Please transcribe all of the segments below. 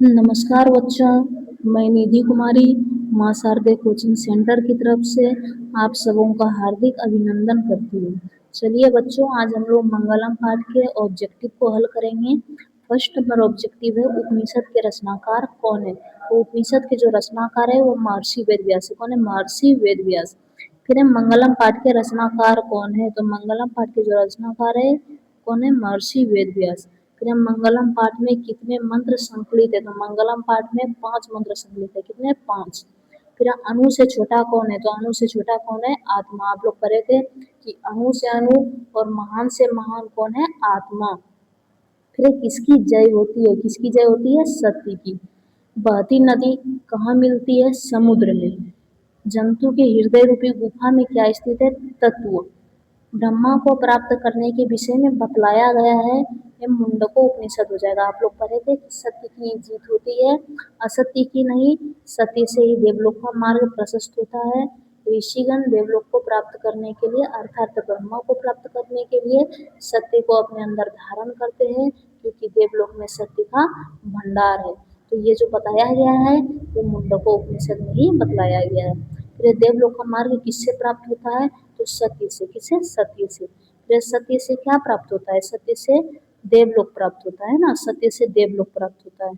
नमस्कार बच्चों, मैं निधि कुमारी माँ शारदे कोचिंग सेंटर की तरफ से आप सबों का हार्दिक अभिनंदन करती हूँ। चलिए बच्चों, आज हम लोग मंगलम पाठ के ऑब्जेक्टिव को हल करेंगे। फर्स्ट नंबर ऑब्जेक्टिव है, उपनिषद के रचनाकार कौन है। तो उपनिषद के जो रचनाकार है वो महर्षि वेदव्यास है। कौन है? महर्षि वेदव्यास। फिर है मंगलम पाठ के रचनाकार कौन है। तो मंगलम पाठ के जो रचनाकार है कौन है? महर्षि वेदव्यास। फिर हम मंगलम पाठ में कितने मंत्र संकलित है। तो मंगलम पाठ में 5 मंत्र संकलित है। कितने? 5। फिर अणु से छोटा कौन है। तो अणु से छोटा कौन है? आत्मा। आप लोग पढ़े थे कि अणु से अणु और महान से महान कौन है? आत्मा। फिर किसकी जय होती है। किसकी जय होती है? सत्य की। बहती नदी कहाँ मिलती है? समुद्र में। जंतु के हृदय रूपी गुफा में क्या स्थित है? तत्व। ब्रह्मा को प्राप्त करने के विषय में बतलाया गया है। ये मुंडको उपनिषद हो जाएगा। आप लोग पढ़े थे कि सत्य की जीत होती है, असत्य की नहीं। सत्य से ही देवलोक का मार्ग प्रशस्त होता है। ऋषिगण देवलोक को प्राप्त करने के लिए अर्थात ब्रह्मा को प्राप्त करने के लिए सत्य को अपने अंदर धारण करते हैं, क्योंकि देवलोक में सत्य का भंडार है। तो ये जो बताया गया है वो मुंडको उपनिषद में ही बतलाया गया है। फिर देवलोक का मार्ग किससे प्राप्त होता है? तो सत्य से। किससे? सत्य से। फिर सत्य से क्या प्राप्त होता है? सत्य से देवलोक प्राप्त होता है ना। सत्य से देवलोक प्राप्त होता है।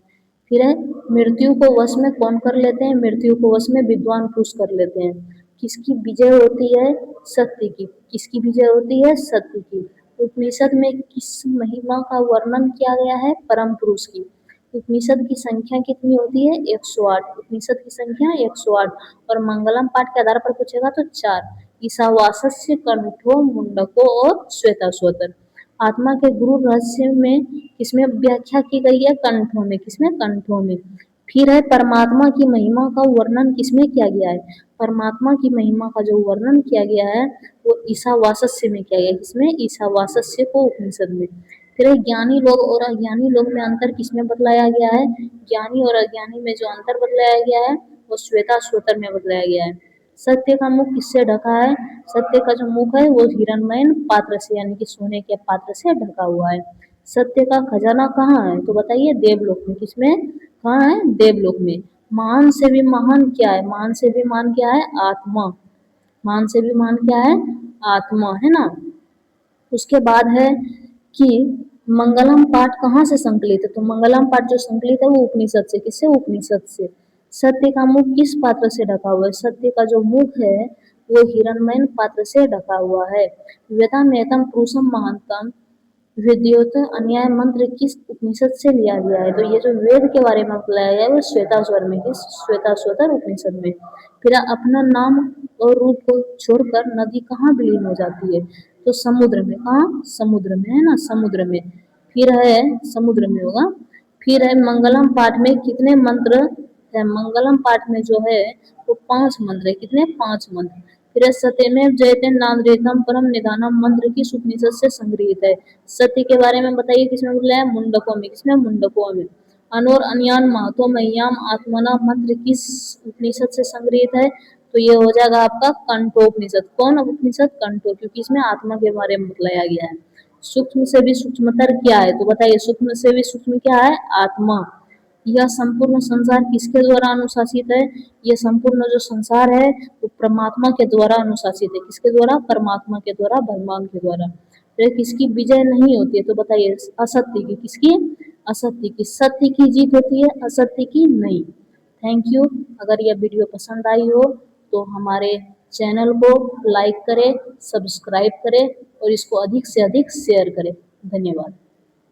फिर है मृत्यु को वश में कौन कर लेते हैं? मृत्यु को वश में विद्वान पुरुष कर लेते हैं। किसकी विजय होती है? सत्य की। किसकी विजय होती है? सत्य की। उपनिषद में किस महिमा का वर्णन किया गया है? परम पुरुष की। उपनिषद की संख्या कितनी होती है? 108। उपनिषद की संख्या 108। और मंगलम पाठ के आधार पर पूछेगा तो 4। ईशावास्य कंठो मुंडको और श्वेताश्वतर। आत्मा के गुरु रहस्य में किसमें व्याख्या की गई है? कंठों में। किसमें? कंठों में। फिर है परमात्मा की महिमा का वर्णन किसमें किया गया है? परमात्मा की महिमा का जो वर्णन किया गया है वो ईशावास्य में किया गया है। किसमें? ईशावास्य को उपनिषद में। फिर ज्ञानी लोग और अज्ञानी लोग में अंतर किसमें बतलाया गया है? ज्ञानी और अज्ञानी में जो अंतर बतलाया गया है वो श्वेताश्वतर में बतलाया गया है। सत्य का मुख किससे ढका है? सत्य का जो मुख है वो हिरण्मय पात्र से यानी कि सोने के पात्र से ढका हुआ है। सत्य का खजाना कहाँ है? तो बताइए देवलोक में। किसमें? कहाँ है? देवलोक में। महान से भी महान क्या है? महान से भी महान क्या है? आत्मा। महान से भी महान क्या है? आत्मा, है ना। उसके बाद है कि मंगलम पाठ कहाँ से संकलित है। तो मंगलम पाठ जो संकलित है वो उपनिषद से। किससे? उपनिषद से। सत्य का मुख किस पात्र से ढका हुआ है? सत्य का जो मुख है वो हिरण्मय पात्र से ढका हुआ है। वेदम एतम पुरुषम महानतम विद्योत अन्याय मंत्र किस उपनिषद से लिया गया है? तो ये जो वेद के बारे में बताया गया है वो श्वेताश्वर में। किस? श्वेताश्वतर उपनिषद में। फिर अपना नाम और रूप को छोड़कर नदी कहाँ विलीन हो जाती है? तो समुद्र में। कहाँ? समुद्र में, है ना। समुद्र में। फिर है समुद्र में होगा। फिर है मंगलम पाठ में कितने मंत्र है? मंगलम पाठ में जो है वो 5 मंत्र है। कितने? 5 मंत्र। फिर सत्यमेव जयते नाद्रेतम परम निधानम मंत्र किस उपनिषद से संग्रहित है? सत्य के बारे में बताइए किसमें बोला है? मुंडकों में। किसमें? मुंडकों में। अनोर अन्यान महतो मह्याम आत्मना मंत्र किस उपनिषद से संग्रहित है? तो ये हो जाएगा आपका कंठोपनिषद। कौन उपनिषद? कंठो, क्योंकि इसमें आत्मा के बारे में बताया गया है। सूक्ष्म से भी सूक्ष्मतर क्या है? तो बताइए सूक्ष्म से भी सूक्ष्म क्या है? आत्मा। यह संपूर्ण संसार किसके द्वारा अनुशासित है? यह संपूर्ण जो संसार है वो परमात्मा के द्वारा अनुशासित है। किसके द्वारा? परमात्मा के द्वारा, भगवान के द्वारा। फिर किसकी विजय नहीं होती है? तो बताइए असत्य की। किसकी? असत्य की। सत्य की जीत होती है, असत्य की नहीं। Thank you. अगर यह वीडियो पसंद आई हो तो हमारे चैनल को लाइक करें, सब्सक्राइब करें और इसको अधिक से अधिक शेयर करें। धन्यवाद।